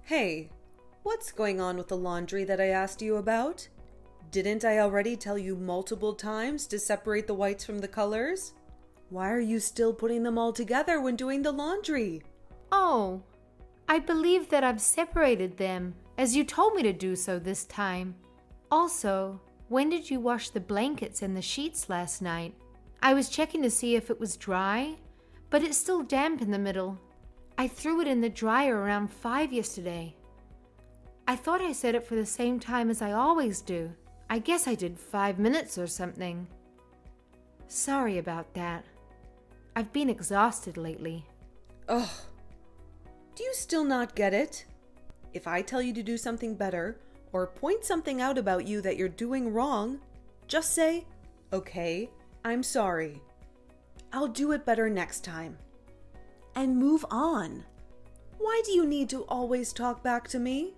Hey, what's going on with the laundry that I asked you about? Didn't I already tell you multiple times to separate the whites from the colors? Why are you still putting them all together when doing the laundry? Oh, I believe that I've separated them, as you told me to do so this time. Also, when did you wash the blankets and the sheets last night? I was checking to see if it was dry, but it's still damp in the middle. I threw it in the dryer around 5 yesterday. I thought I set it for the same time as I always do. I guess I did 5 minutes or something. Sorry about that. I've been exhausted lately. Ugh. Do you still not get it? If I tell you to do something better, or point something out about you that you're doing wrong, just say, okay, I'm sorry. I'll do it better next time. And move on. Why do you need to always talk back to me?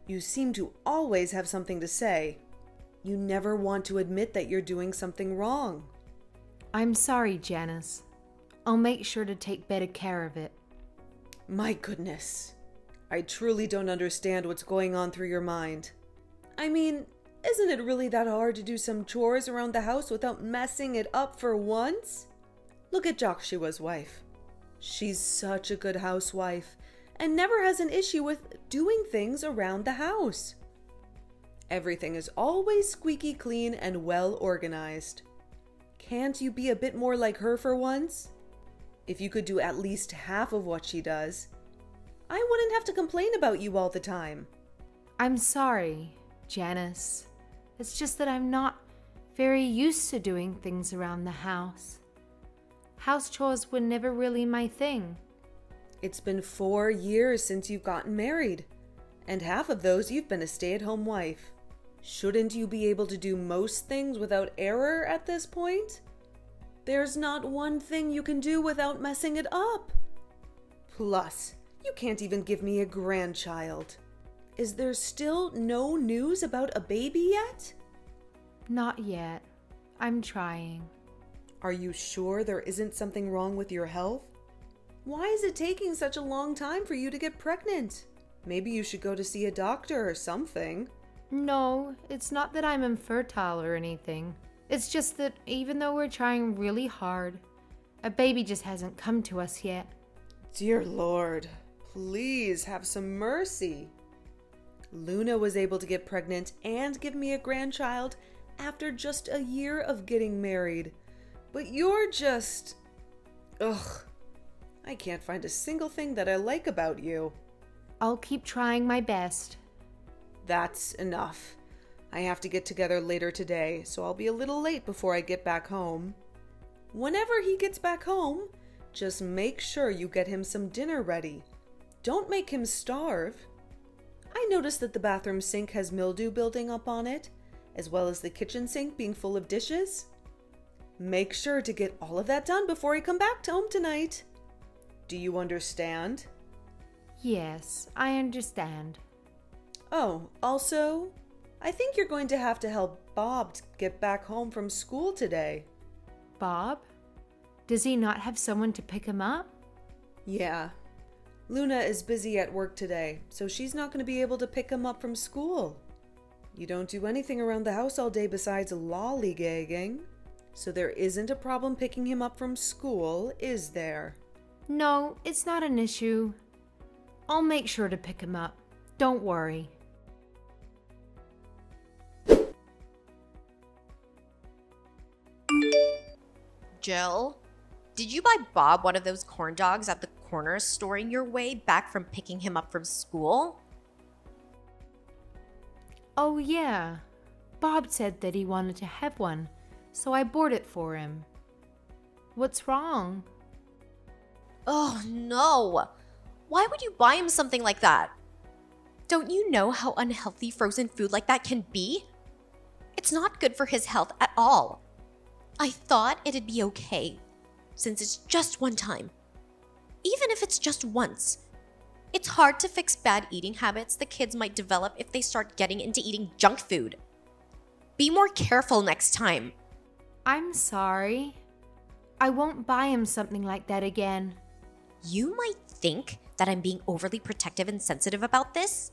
You seem to always have something to say. You never want to admit that you're doing something wrong. I'm sorry, Janice. I'll make sure to take better care of it. My goodness. I truly don't understand what's going on through your mind. I mean, isn't it really that hard to do some chores around the house without messing it up for once? Look at Joshua's wife. She's such a good housewife and never has an issue with doing things around the house. Everything is always squeaky clean and well organized. Can't you be a bit more like her for once? If you could do at least half of what she does, I wouldn't have to complain about you all the time. I'm sorry, Janice. It's just that I'm not very used to doing things around the house. House chores were never really my thing. It's been 4 years since you've gotten married, and half of those you've been a stay-at-home wife. Shouldn't you be able to do most things without error at this point? There's not one thing you can do without messing it up. Plus, you can't even give me a grandchild. Is there still no news about a baby yet? Not yet. I'm trying. Are you sure there isn't something wrong with your health? Why is it taking such a long time for you to get pregnant? Maybe you should go to see a doctor or something. No, it's not that I'm infertile or anything. It's just that even though we're trying really hard, a baby just hasn't come to us yet. Dear Lord, please have some mercy. Luna was able to get pregnant and give me a grandchild after just a year of getting married. But you're just... Ugh. I can't find a single thing that I like about you. I'll keep trying my best. That's enough. I have to get together later today, so I'll be a little late before I get back home. Whenever he gets back home, just make sure you get him some dinner ready. Don't make him starve. I noticed that the bathroom sink has mildew building up on it, as well as the kitchen sink being full of dishes. Make sure to get all of that done before I come back home tonight. Do you understand? Yes, I understand. Oh, also, I think you're going to have to help Bob get back home from school today. Bob? Does he not have someone to pick him up? Yeah. Luna is busy at work today, so she's not going to be able to pick him up from school. You don't do anything around the house all day besides lollygagging. So there isn't a problem picking him up from school, is there? No, it's not an issue. I'll make sure to pick him up. Don't worry. Jill, did you buy Bob one of those corn dogs at the corner store on your way back from picking him up from school? Oh yeah. Bob said that he wanted to have one, so I bought it for him. What's wrong? Oh no! Why would you buy him something like that? Don't you know how unhealthy frozen food like that can be? It's not good for his health at all. I thought it'd be okay, since it's just one time. Even if it's just once. It's hard to fix bad eating habits the kids might develop if they start getting into eating junk food. Be more careful next time. I'm sorry. I won't buy him something like that again. You might think that I'm being overly protective and sensitive about this.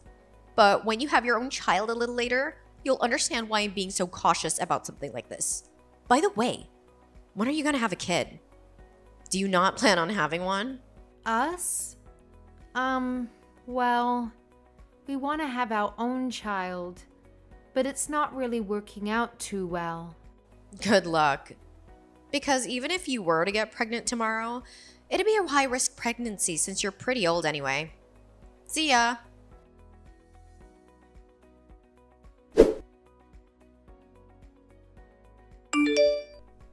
But when you have your own child a little later, you'll understand why I'm being so cautious about something like this. By the way, when are you gonna have a kid? Do you not plan on having one? Us? Well, we want to have our own child, but it's not really working out too well. Good luck. Because even if you were to get pregnant tomorrow, it'd be a high-risk pregnancy since you're pretty old anyway. See ya.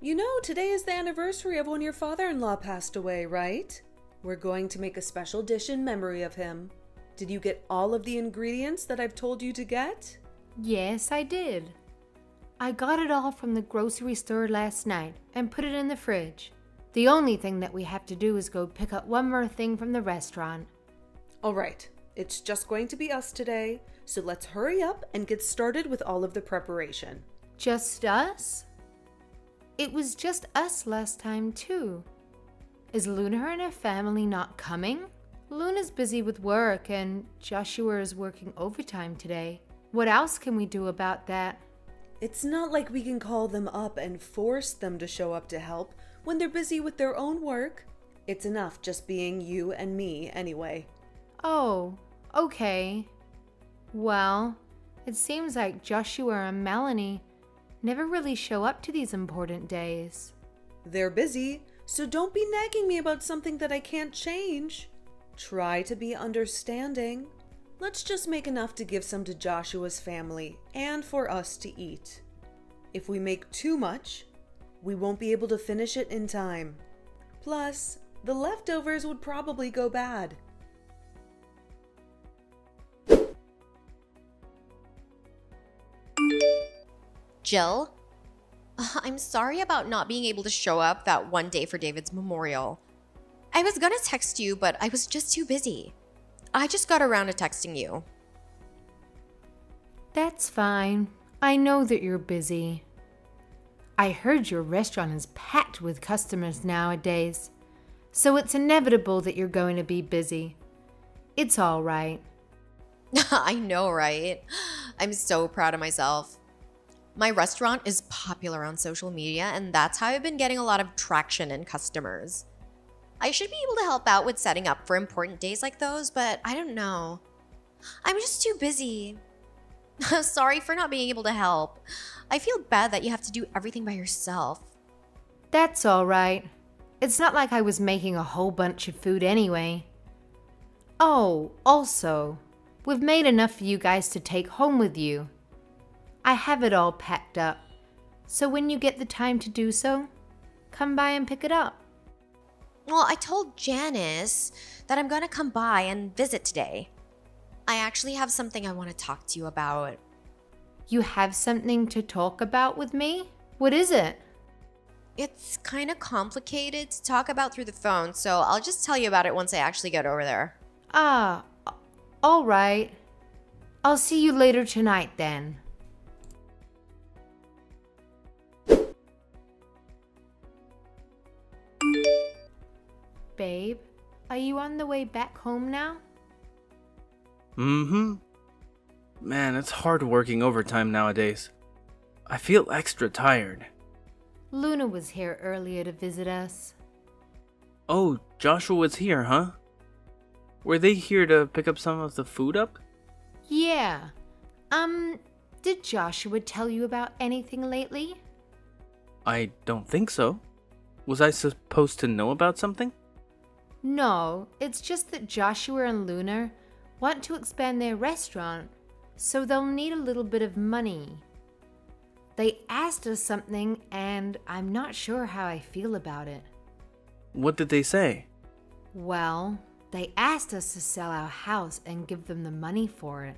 You know, today is the anniversary of when your father-in-law passed away, right? We're going to make a special dish in memory of him. Did you get all of the ingredients that I've told you to get? Yes, I did. I got it all from the grocery store last night and put it in the fridge. The only thing that we have to do is go pick up one more thing from the restaurant. All right, it's just going to be us today, so let's hurry up and get started with all of the preparation. Just us? It was just us last time too. Is Luna and her family not coming? Luna's busy with work and Joshua is working overtime today. What else can we do about that? It's not like we can call them up and force them to show up to help when they're busy with their own work. It's enough just being you and me anyway. Oh, okay. Well, it seems like Joshua and Melanie never really show up to these important days. They're busy, so don't be nagging me about something that I can't change. Try to be understanding. Let's just make enough to give some to Joshua's family and for us to eat. If we make too much, we won't be able to finish it in time. Plus, the leftovers would probably go bad. Jill? I'm sorry about not being able to show up that one day for David's memorial. I was gonna text you, but I was just too busy. I just got around to texting you. That's fine. I know that you're busy. I heard your restaurant is packed with customers nowadays, so it's inevitable that you're going to be busy. It's all right. I know, right? I'm so proud of myself. My restaurant is popular on social media, and that's how I've been getting a lot of traction and customers. I should be able to help out with setting up for important days like those, but I don't know. I'm just too busy. Sorry for not being able to help. I feel bad that you have to do everything by yourself. That's all right. It's not like I was making a whole bunch of food anyway. Oh, also, we've made enough for you guys to take home with you. I have it all packed up, so when you get the time to do so, come by and pick it up. Well, I told Janice that I'm gonna come by and visit today. I actually have something I want to talk to you about. You have something to talk about with me? What is it? It's kind of complicated to talk about through the phone, so I'll just tell you about it once I actually get over there. Ah, all right. I'll see you later tonight then. Babe, are you on the way back home now? Mm-hmm. Man, it's hard working overtime nowadays. I feel extra tired. Luna was here earlier to visit us. Oh, Joshua was here, huh? Were they here to pick up some of the food up? Yeah. Did Joshua tell you about anything lately? I don't think so. Was I supposed to know about something? No, it's just that Joshua and Luna want to expand their restaurant, so they'll need a little bit of money. They asked us something, and I'm not sure how I feel about it. What did they say? Well, they asked us to sell our house and give them the money for it.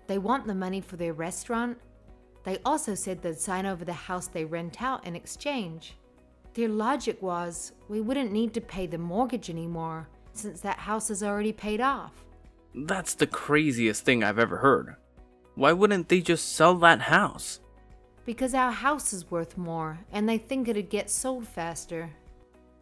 They want the money for their restaurant. They also said they'd sign over the house they rent out in exchange. Their logic was we wouldn't need to pay the mortgage anymore since that house is already paid off. That's the craziest thing I've ever heard. Why wouldn't they just sell that house? Because our house is worth more and they think it'd get sold faster.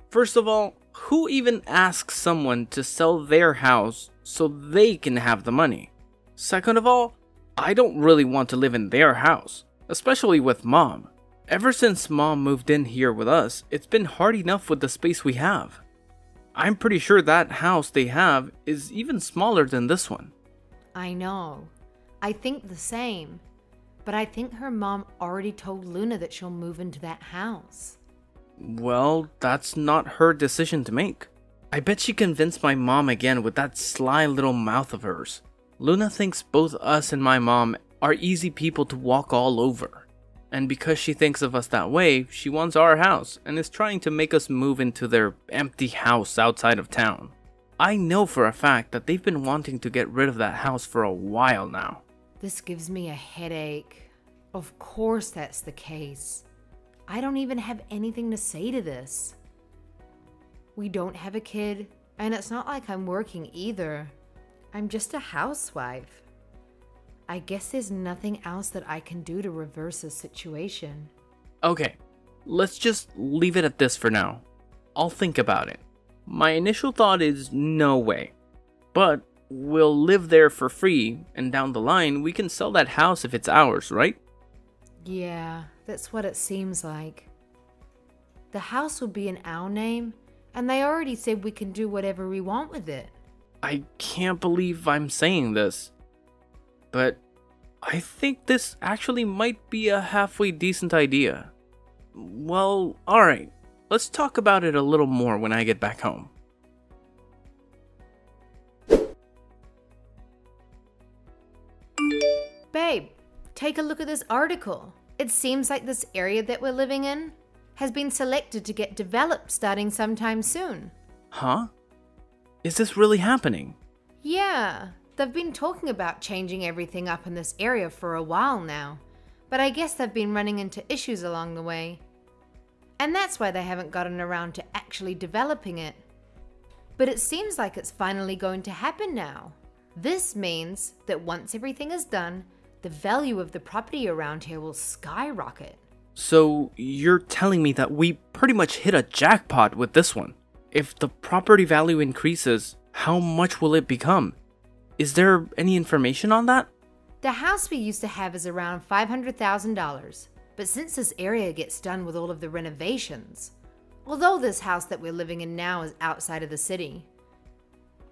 First of all, Who even asks someone to sell their house so they can have the money? Second of all, I don't really want to live in their house, especially with Mom. Ever since Mom moved in here with us, it's been hard enough with the space we have. I'm pretty sure that house they have is even smaller than this one. I know. I think the same. But I think her mom already told Luna that she'll move into that house. Well, that's not her decision to make. I bet she convinced my mom again with that sly little mouth of hers. Luna thinks both us and my mom are easy people to walk all over. And because she thinks of us that way, she wants our house and is trying to make us move into their empty house outside of town. I know for a fact that they've been wanting to get rid of that house for a while now. This gives me a headache. Of course that's the case. I don't even have anything to say to this. We don't have a kid, and it's not like I'm working either. I'm just a housewife. I guess there's nothing else that I can do to reverse the situation. Okay, let's just leave it at this for now. I'll think about it. My initial thought is no way. But we'll live there for free, and down the line, we can sell that house if it's ours, right? Yeah, that's what it seems like. The house will be in our name, and they already said we can do whatever we want with it. I can't believe I'm saying this, but I think this actually might be a halfway decent idea. Well, alright, let's talk about it a little more when I get back home. Babe, take a look at this article. It seems like this area that we're living in has been selected to get developed starting sometime soon. Huh? Is this really happening? Yeah, they've been talking about changing everything up in this area for a while now, but I guess they've been running into issues along the way. And that's why they haven't gotten around to actually developing it. But it seems like it's finally going to happen now. This means that once everything is done, the value of the property around here will skyrocket. So you're telling me that we pretty much hit a jackpot with this one? If the property value increases, how much will it become? Is there any information on that? The house we used to have is around $500,000, but since this area gets done with all of the renovations, although this house that we're living in now is outside of the city,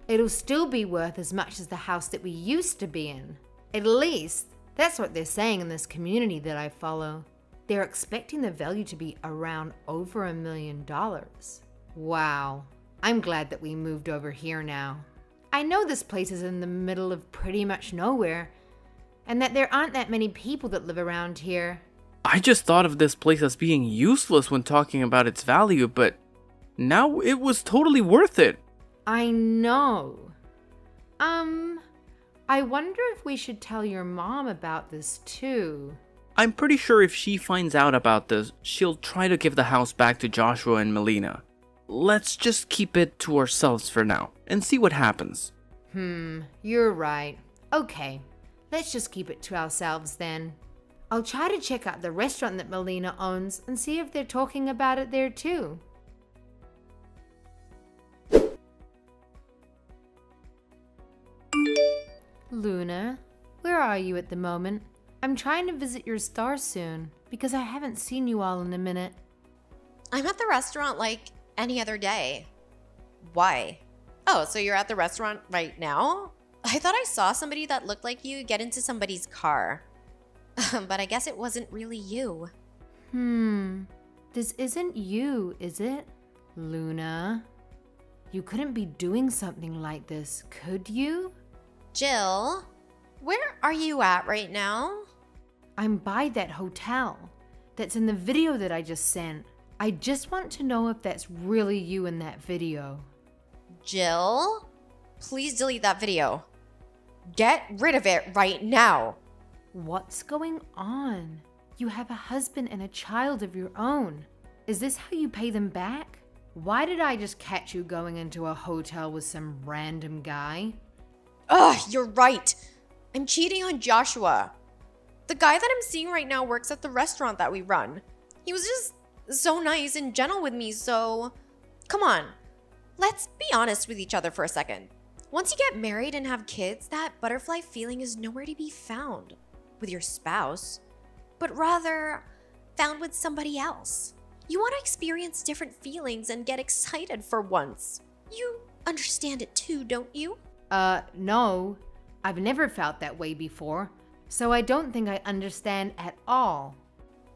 it'll still be worth as much as the house that we used to be in. At least, that's what they're saying in this community that I follow. They're expecting the value to be around over $1 million. Wow, I'm glad that we moved over here now. I know this place is in the middle of pretty much nowhere, and that there aren't that many people that live around here. I just thought of this place as being useless when talking about its value, but now it was totally worth it. I know. I wonder if we should tell your mom about this too. I'm pretty sure if she finds out about this, she'll try to give the house back to Joshua and Melina. Let's just keep it to ourselves for now, and see what happens. You're right. Okay, let's just keep it to ourselves then. I'll try to check out the restaurant that Melina owns and see if they're talking about it there too. Luna, where are you at the moment? I'm trying to visit your star soon, because I haven't seen you all in a minute. I'm at the restaurant like any other day. Why? Oh, so you're at the restaurant right now? I thought I saw somebody that looked like you get into somebody's car. But I guess it wasn't really you. This isn't you, is it? Luna? You couldn't be doing something like this, could you? Jill, where are you at right now? I'm by that hotel. That's in the video that I just sent. I just want to know if that's really you in that video. Jill, please delete that video. Get rid of it right now. What's going on? You have a husband and a child of your own. Is this how you pay them back? Why did I just catch you going into a hotel with some random guy? Ugh, you're right. I'm cheating on Joshua. The guy that I'm seeing right now works at the restaurant that we run. He was just so nice and gentle with me, so... Come on. Let's be honest with each other for a second. Once you get married and have kids, that butterfly feeling is nowhere to be found with your spouse, but rather found with somebody else. You want to experience different feelings and get excited for once. You understand it too, don't you? No. I've never felt that way before, so I don't think I understand at all.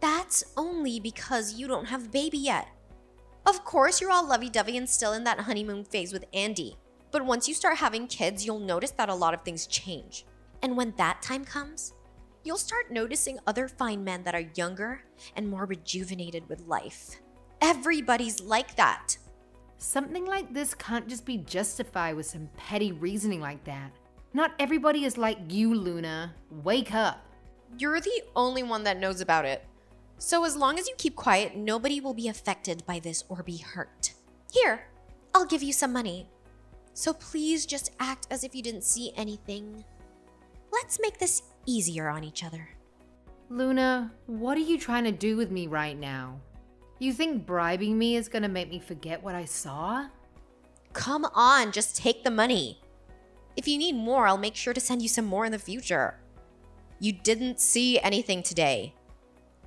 That's only because you don't have a baby yet. Of course, you're all lovey-dovey and still in that honeymoon phase with Andy. But once you start having kids, you'll notice that a lot of things change. And when that time comes, you'll start noticing other fine men that are younger and more rejuvenated with life. Everybody's like that. Something like this can't just be justified with some petty reasoning like that. Not everybody is like you, Luna. Wake up. You're the only one that knows about it. So as long as you keep quiet, nobody will be affected by this or be hurt. Here, I'll give you some money. So please just act as if you didn't see anything. Let's make this easier on each other. Luna, what are you trying to do with me right now? You think bribing me is gonna make me forget what I saw? Come on, just take the money. If you need more, I'll make sure to send you some more in the future. You didn't see anything today.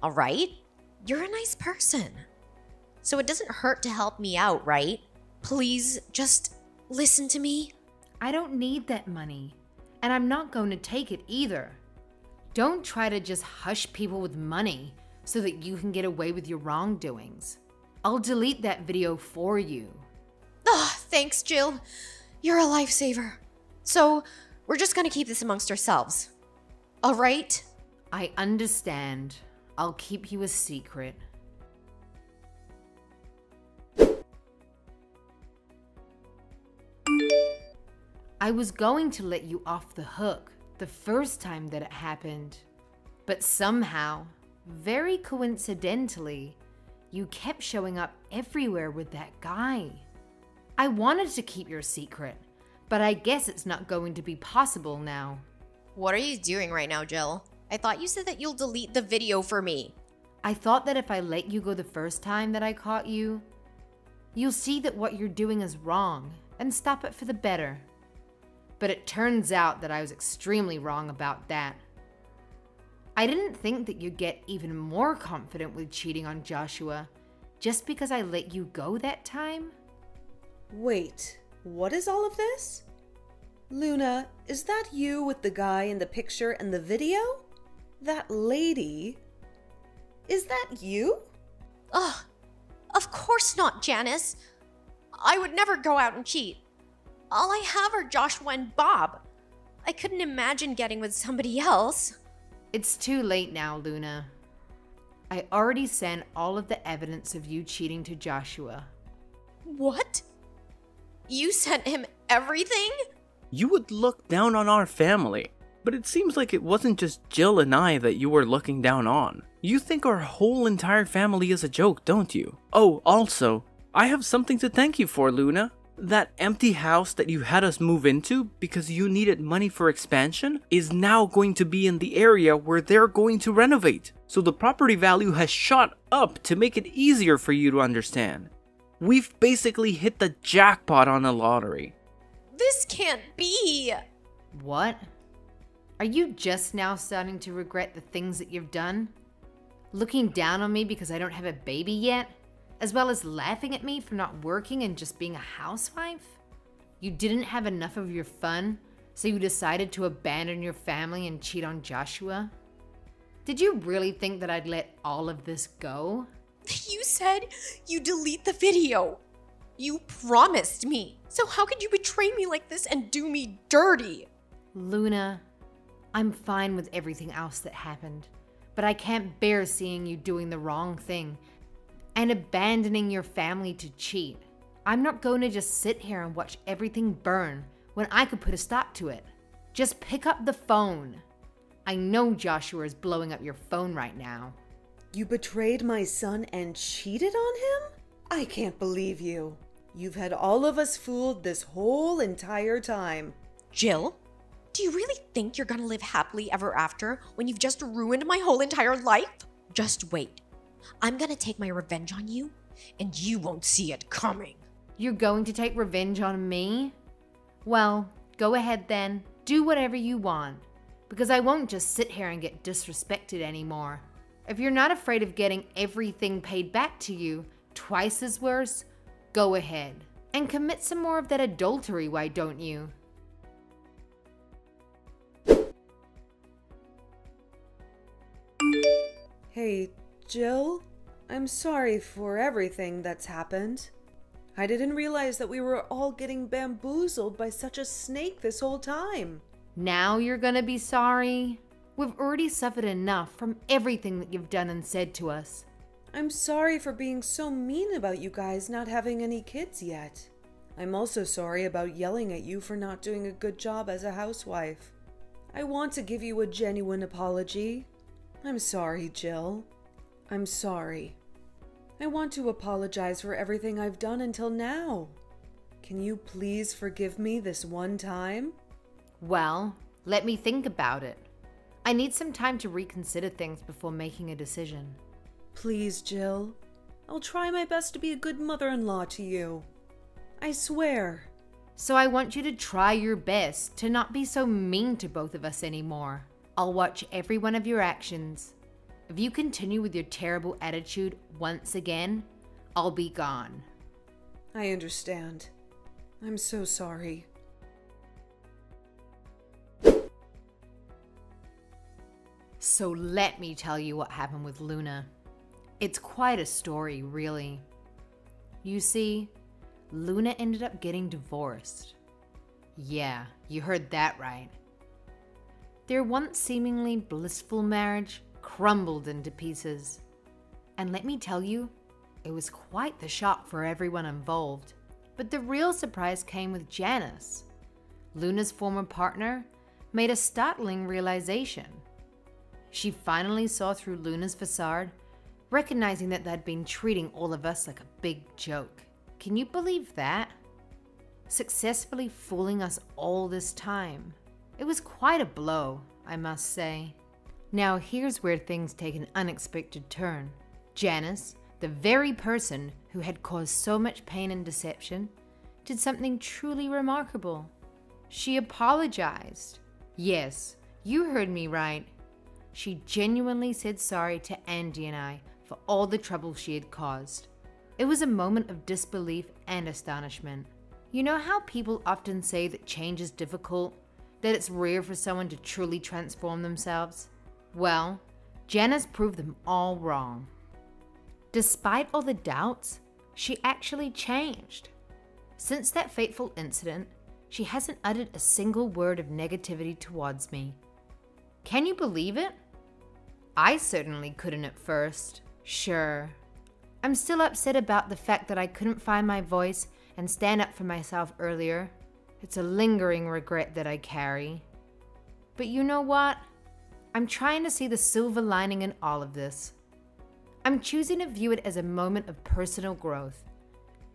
All right? You're a nice person. So it doesn't hurt to help me out, right? Please just listen to me. I don't need that money, and I'm not going to take it either. Don't try to just hush people with money so that you can get away with your wrongdoings. I'll delete that video for you. Oh, thanks, Jill. You're a lifesaver. So we're just gonna keep this amongst ourselves. All right? I understand. I'll keep you a secret. I was going to let you off the hook the first time that it happened, but somehow, very coincidentally, you kept showing up everywhere with that guy. I wanted to keep your secret, but I guess it's not going to be possible now. What are you doing right now, Jill? I thought you said that you'll delete the video for me. I thought that if I let you go the first time that I caught you, you'll see that what you're doing is wrong and stop it for the better. But it turns out that I was extremely wrong about that. I didn't think that you'd get even more confident with cheating on Joshua just because I let you go that time. Wait, what is all of this? Luna, is that you with the guy in the picture and the video? That lady? Is that you? Ugh, of course not, Janice. I would never go out and cheat. All I have are Joshua and Bob. I couldn't imagine getting with somebody else. It's too late now, Luna. I already sent all of the evidence of you cheating to Joshua. What? You sent him everything? You would look down on our family, but it seems like it wasn't just Jill and I that you were looking down on. You think our whole entire family is a joke, don't you? Oh, also, I have something to thank you for, Luna. That empty house that you had us move into because you needed money for expansion is now going to be in the area where they're going to renovate. So the property value has shot up to make it easier for you to understand. We've basically hit the jackpot on the lottery. This can't be. What? Are you just now starting to regret the things that you've done? Looking down on me because I don't have a baby yet? As well as laughing at me for not working and just being a housewife? You didn't have enough of your fun, so you decided to abandon your family and cheat on Joshua? Did you really think that I'd let all of this go? You said you delete the video. You promised me. So how could you betray me like this and do me dirty? Luna, I'm fine with everything else that happened, but I can't bear seeing you doing the wrong thing and abandoning your family to cheat. I'm not going to just sit here and watch everything burn when I could put a stop to it. Just pick up the phone. I know Joshua is blowing up your phone right now. You betrayed my son and cheated on him? I can't believe you. You've had all of us fooled this whole entire time. Jill, do you really think you're gonna live happily ever after when you've just ruined my whole entire life? Just wait. I'm gonna take my revenge on you, and you won't see it coming. You're going to take revenge on me? Well, go ahead then. Do whatever you want. Because I won't just sit here and get disrespected anymore. If you're not afraid of getting everything paid back to you, twice as worse, go ahead. And commit some more of that adultery, why don't you? Hey, Jill? I'm sorry for everything that's happened. I didn't realize that we were all getting bamboozled by such a snake this whole time. Now you're gonna be sorry? We've already suffered enough from everything that you've done and said to us. I'm sorry for being so mean about you guys not having any kids yet. I'm also sorry about yelling at you for not doing a good job as a housewife. I want to give you a genuine apology. I'm sorry, Jill. I'm sorry. I want to apologize for everything I've done until now. Can you please forgive me this one time? Well, let me think about it. I need some time to reconsider things before making a decision. Please, Jill. I'll try my best to be a good mother-in-law to you. I swear. So I want you to try your best to not be so mean to both of us anymore. I'll watch every one of your actions. If you continue with your terrible attitude once again, I'll be gone. I understand. I'm so sorry. So let me tell you what happened with Luna. It's quite a story, really. You see, Luna ended up getting divorced. Yeah, you heard that right. Their once seemingly blissful marriage crumbled into pieces. And let me tell you, it was quite the shock for everyone involved. But the real surprise came with Janice. Luna's former partner made a startling realization. She finally saw through Luna's facade, recognizing that they'd been treating all of us like a big joke. Can you believe that? Successfully fooling us all this time. It was quite a blow, I must say. Now here's where things take an unexpected turn. Janice, the very person who had caused so much pain and deception, did something truly remarkable. She apologized. Yes, you heard me right. She genuinely said sorry to Andy and I for all the trouble she had caused. It was a moment of disbelief and astonishment. You know how people often say that change is difficult, that it's rare for someone to truly transform themselves? Well, Janice proved them all wrong. Despite all the doubts, she actually changed. Since that fateful incident, she hasn't uttered a single word of negativity towards me. Can you believe it? I certainly couldn't at first. Sure, I'm still upset about the fact that I couldn't find my voice and stand up for myself earlier. It's a lingering regret that I carry. But you know what? I'm trying to see the silver lining in all of this. I'm choosing to view it as a moment of personal growth.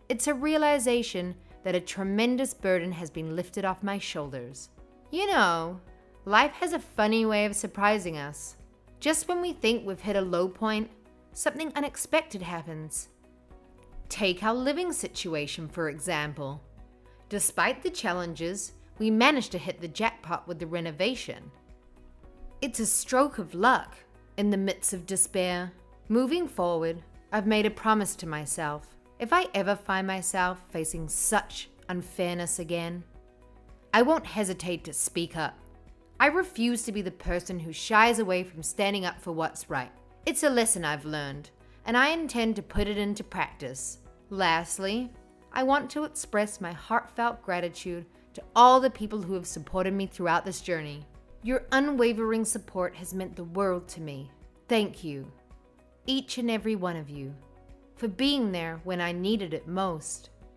It's a realization that a tremendous burden has been lifted off my shoulders. You know, life has a funny way of surprising us. Just when we think we've hit a low point, something unexpected happens. Take our living situation, for example. Despite the challenges, we managed to hit the jackpot with the renovation. It's a stroke of luck in the midst of despair. Moving forward, I've made a promise to myself. If I ever find myself facing such unfairness again, I won't hesitate to speak up. I refuse to be the person who shies away from standing up for what's right. It's a lesson I've learned, and I intend to put it into practice. Lastly, I want to express my heartfelt gratitude to all the people who have supported me throughout this journey. Your unwavering support has meant the world to me. Thank you, each and every one of you, for being there when I needed it most.